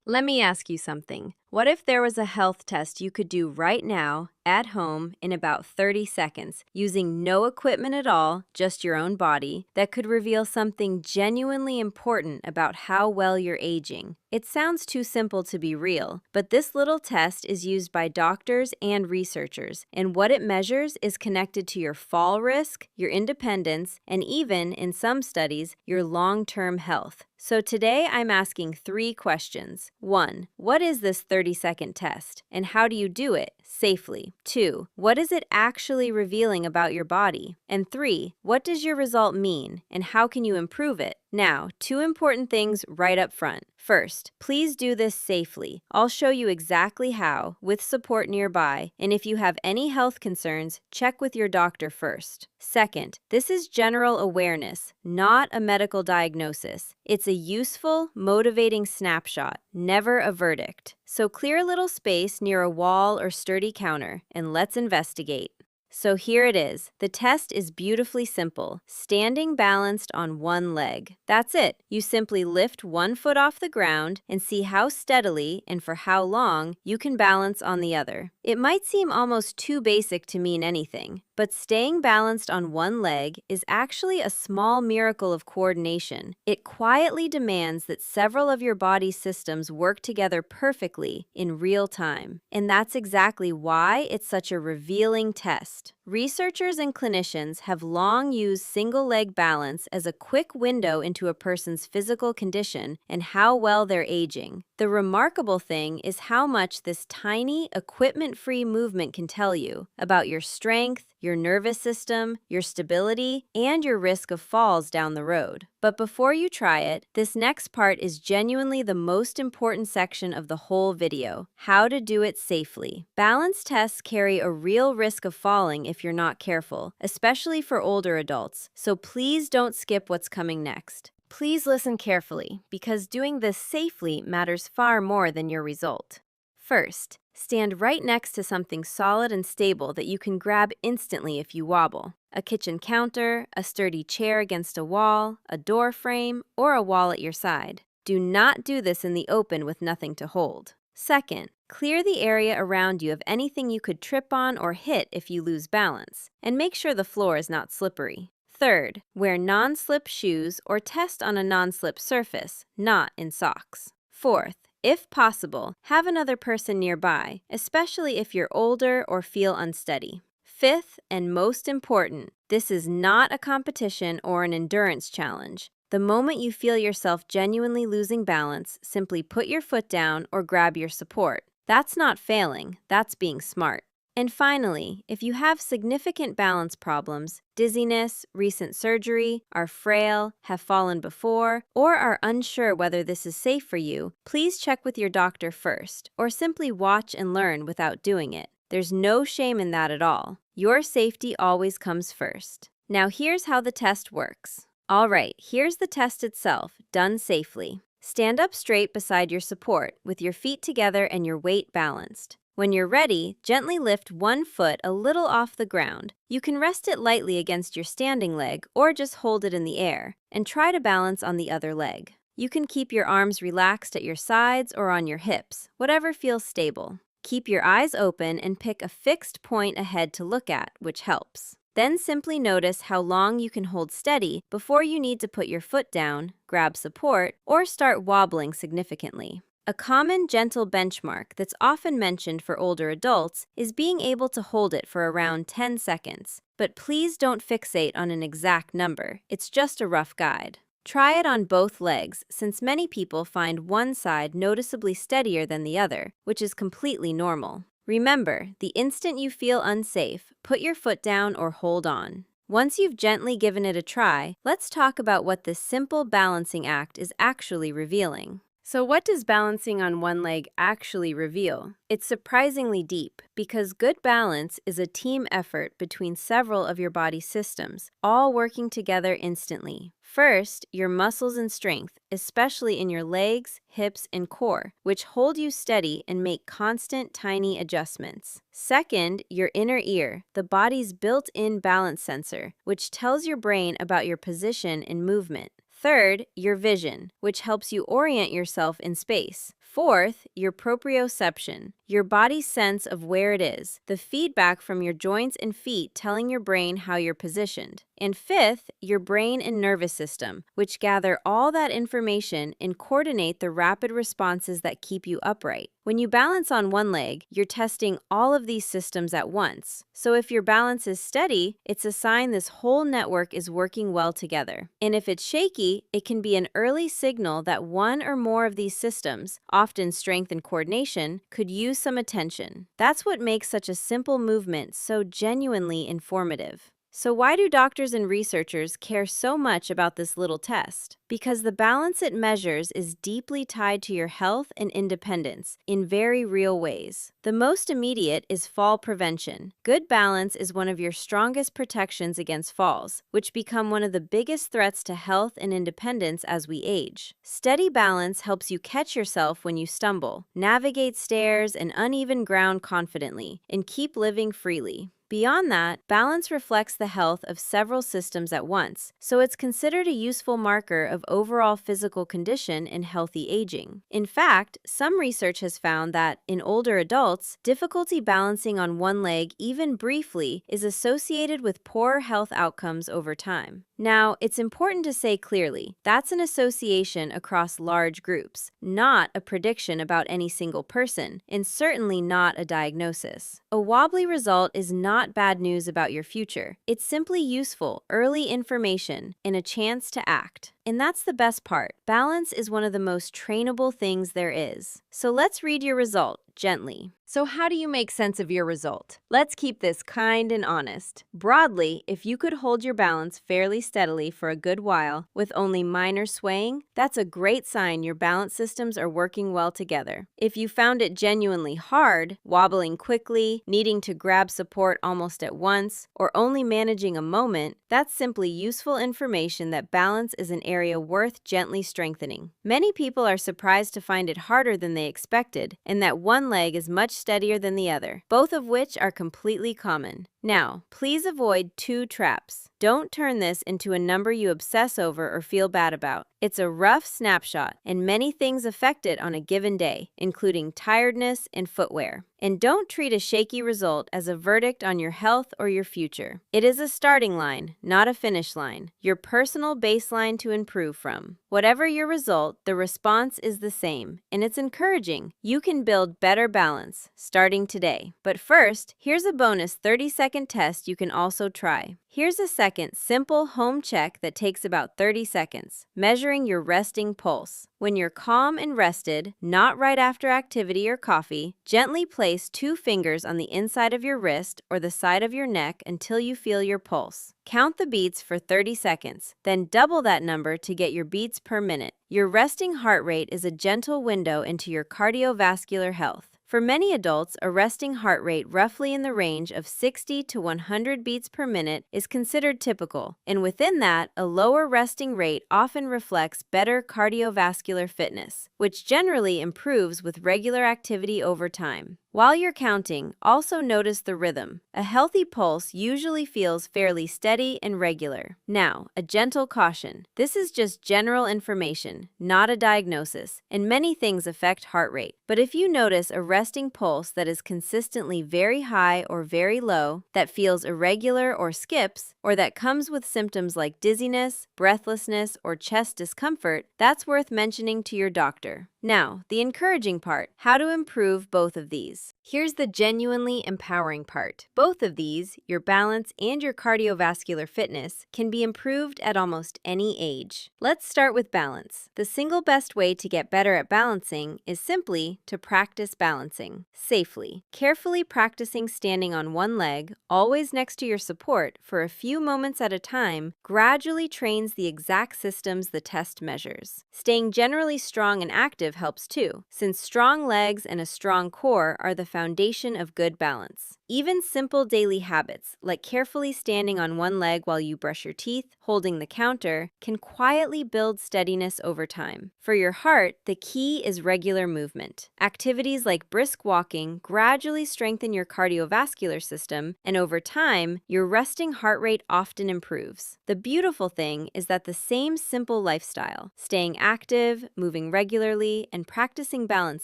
Let me ask you something. What if there was a health test you could do right now, at home, in about 30 seconds, using no equipment at all, just your own body, that could reveal something genuinely important about how well you're aging? It sounds too simple to be real, but this little test is used by doctors and researchers, and what it measures is connected to your fall risk, your independence, and even, in some studies, your long-term health. So today I'm asking 3 questions. 1. What is this 30-second test, and how do you do it safely? 2. What is it actually revealing about your body? And 3. What does your result mean, and how can you improve it? Now, 2 important things right up front. First, please do this safely. I'll show you exactly how, with support nearby, and if you have any health concerns, check with your doctor first. Second, this is general awareness, not a medical diagnosis. It's a useful, motivating snapshot, never a verdict. So clear a little space near a wall or sturdy counter, and let's investigate. So here it is. The test is beautifully simple. Standing balanced on one leg. That's it. You simply lift one foot off the ground and see how steadily and for how long you can balance on the other. It might seem almost too basic to mean anything, but staying balanced on one leg is actually a small miracle of coordination. It quietly demands that several of your body's systems work together perfectly in real time. And that's exactly why it's such a revealing test. Researchers and clinicians have long used single-leg balance as a quick window into a person's physical condition and how well they're aging. The remarkable thing is how much this tiny, equipment-free movement can tell you about your strength, your nervous system, your stability, and your risk of falls down the road. But before you try it, this next part is genuinely the most important section of the whole video: how to do it safely. Balance tests carry a real risk of falling if you're not careful, especially for older adults, so please don't skip what's coming next. Please listen carefully, because doing this safely matters far more than your result. First, stand right next to something solid and stable that you can grab instantly if you wobble. A kitchen counter, a sturdy chair against a wall, a door frame, or a wall at your side. Do not do this in the open with nothing to hold. Second, clear the area around you of anything you could trip on or hit if you lose balance, and make sure the floor is not slippery. Third, wear non-slip shoes or test on a non-slip surface, not in socks. Fourth, if possible, have another person nearby, especially if you're older or feel unsteady. Fifth, and most important, this is not a competition or an endurance challenge. The moment you feel yourself genuinely losing balance, simply put your foot down or grab your support. That's not failing, that's being smart. And finally, if you have significant balance problems, dizziness, recent surgery, are frail, have fallen before, or are unsure whether this is safe for you, please check with your doctor first, or simply watch and learn without doing it. There's no shame in that at all. Your safety always comes first. Now here's how the test works. All right, here's the test itself, done safely. Stand up straight beside your support, with your feet together and your weight balanced. When you're ready, gently lift one foot a little off the ground. You can rest it lightly against your standing leg or just hold it in the air, and try to balance on the other leg. You can keep your arms relaxed at your sides or on your hips, whatever feels stable. Keep your eyes open and pick a fixed point ahead to look at, which helps. Then simply notice how long you can hold steady before you need to put your foot down, grab support, or start wobbling significantly. A common gentle benchmark that's often mentioned for older adults is being able to hold it for around 10 seconds. But please don't fixate on an exact number. It's just a rough guide. Try it on both legs, since many people find one side noticeably steadier than the other, which is completely normal. Remember, the instant you feel unsafe, put your foot down or hold on. Once you've gently given it a try, let's talk about what this simple balancing act is actually revealing. So what does balancing on one leg actually reveal? It's surprisingly deep, because good balance is a team effort between several of your body's systems, all working together instantly. First, your muscles and strength, especially in your legs, hips, and core, which hold you steady and make constant, tiny adjustments. Second, your inner ear, the body's built-in balance sensor, which tells your brain about your position and movement. Third, your vision, which helps you orient yourself in space. Fourth, your proprioception, your body's sense of where it is, the feedback from your joints and feet telling your brain how you're positioned. And fifth, your brain and nervous system, which gather all that information and coordinate the rapid responses that keep you upright. When you balance on one leg, you're testing all of these systems at once. So if your balance is steady, it's a sign this whole network is working well together. And if it's shaky, it can be an early signal that one or more of these systems, often strength and coordination, could use some attention. That's what makes such a simple movement so genuinely informative. So why do doctors and researchers care so much about this little test? Because the balance it measures is deeply tied to your health and independence in very real ways. The most immediate is fall prevention. Good balance is one of your strongest protections against falls, which become one of the biggest threats to health and independence as we age. Steady balance helps you catch yourself when you stumble, navigate stairs and uneven ground confidently, and keep living freely. Beyond that, balance reflects the health of several systems at once, so it's considered a useful marker of overall physical condition and healthy aging. In fact, some research has found that, in older adults, difficulty balancing on one leg even briefly is associated with poorer health outcomes over time. Now, it's important to say clearly, that's an association across large groups, not a prediction about any single person, and certainly not a diagnosis. A wobbly result is not bad news about your future. It's simply useful, early information and a chance to act. And that's the best part. Balance is one of the most trainable things there is. So let's read your result gently. So how do you make sense of your result? Let's keep this kind and honest. Broadly, if you could hold your balance fairly steadily for a good while with only minor swaying, that's a great sign your balance systems are working well together. If you found it genuinely hard, wobbling quickly, needing to grab support almost at once, or only managing a moment, that's simply useful information that balance is an area worth gently strengthening. Many people are surprised to find it harder than they expected, and that one leg is much steadier than the other, both of which are completely common. Now, please avoid two traps. Don't turn this into a number you obsess over or feel bad about. It's a rough snapshot, and many things affect it on a given day, including tiredness and footwear. And don't treat a shaky result as a verdict on your health or your future. It is a starting line, not a finish line, your personal baseline to improve from. Whatever your result, the response is the same, and it's encouraging. You can build better balance, starting today. But first, here's a bonus 30-second test you can also try. Here's a second simple home check that takes about 30 seconds, measuring your resting pulse. When you're calm and rested, not right after activity or coffee, gently place 2 fingers on the inside of your wrist or the side of your neck until you feel your pulse. Count the beats for 30 seconds, then double that number to get your beats per minute. Your resting heart rate is a gentle window into your cardiovascular health. For many adults, a resting heart rate roughly in the range of 60 to 100 beats per minute is considered typical, and within that, a lower resting rate often reflects better cardiovascular fitness, which generally improves with regular activity over time. While you're counting, also notice the rhythm. A healthy pulse usually feels fairly steady and regular. Now, a gentle caution. This is just general information, not a diagnosis, and many things affect heart rate. But if you notice a resting pulse that is consistently very high or very low, that feels irregular or skips, or that comes with symptoms like dizziness, breathlessness, or chest discomfort, that's worth mentioning to your doctor. Now, the encouraging part, how to improve both of these. Here's the genuinely empowering part. Both of these, your balance and your cardiovascular fitness, can be improved at almost any age. Let's start with balance. The single best way to get better at balancing is simply to practice balancing safely. Carefully practicing standing on one leg, always next to your support, for a few moments at a time, gradually trains the exact systems the test measures. Staying generally strong and active helps too, since strong legs and a strong core are the foundation of good balance. Even simple daily habits, like carefully standing on one leg while you brush your teeth, holding the counter, can quietly build steadiness over time. For your heart, the key is regular movement. Activities like brisk walking gradually strengthen your cardiovascular system, and over time, your resting heart rate often improves. The beautiful thing is that the same simple lifestyle, staying active, moving regularly, and practicing balance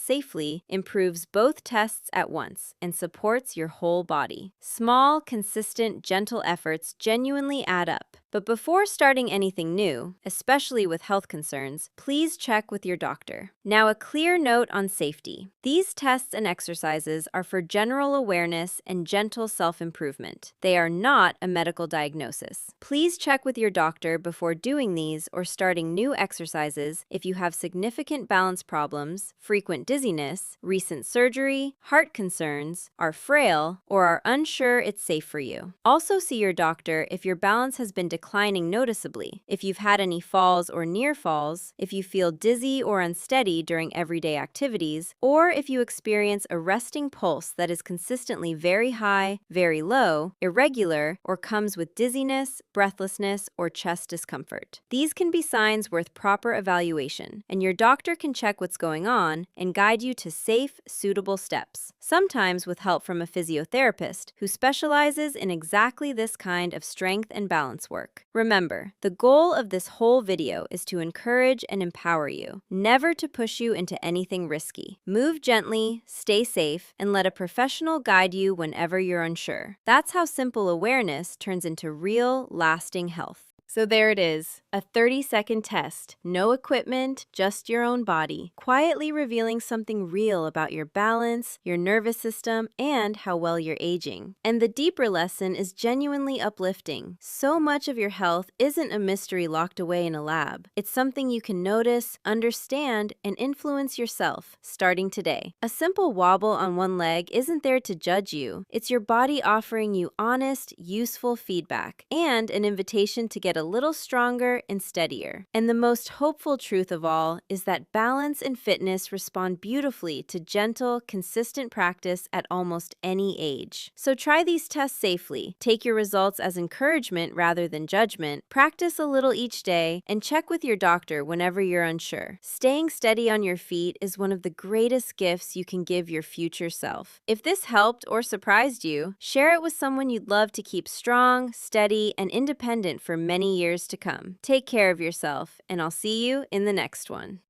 safely, improves both tests at once and supports your whole body. Small, consistent, gentle efforts genuinely add up. But before starting anything new, especially with health concerns, please check with your doctor. Now, a clear note on safety. These tests and exercises are for general awareness and gentle self-improvement. They are not a medical diagnosis. Please check with your doctor before doing these or starting new exercises if you have significant balance problems, frequent dizziness, recent surgery, heart concerns, are frail, or are unsure it's safe for you. Also see your doctor if your balance has been declining noticeably, if you've had any falls or near falls, if you feel dizzy or unsteady during everyday activities, or if you experience a resting pulse that is consistently very high, very low, irregular, or comes with dizziness, breathlessness, or chest discomfort. These can be signs worth proper evaluation, and your doctor can check what's going on and guide you to safe, suitable steps, sometimes with help from a physiotherapist who specializes in exactly this kind of strength and balance work. Remember, the goal of this whole video is to encourage and empower you, never to push you into anything risky. Move gently, stay safe, and let a professional guide you whenever you're unsure. That's how simple awareness turns into real, lasting health. So there it is, a 30-second test. No equipment, just your own body, quietly revealing something real about your balance, your nervous system, and how well you're aging. And the deeper lesson is genuinely uplifting. So much of your health isn't a mystery locked away in a lab. It's something you can notice, understand, and influence yourself, starting today. A simple wobble on one leg isn't there to judge you. It's your body offering you honest, useful feedback, and an invitation to get a little stronger and steadier. And the most hopeful truth of all is that balance and fitness respond beautifully to gentle, consistent practice at almost any age. So try these tests safely, take your results as encouragement rather than judgment, practice a little each day, and check with your doctor whenever you're unsure. Staying steady on your feet is one of the greatest gifts you can give your future self. If this helped or surprised you, share it with someone you'd love to keep strong, steady, and independent for many years to come. Take care of yourself, and I'll see you in the next one.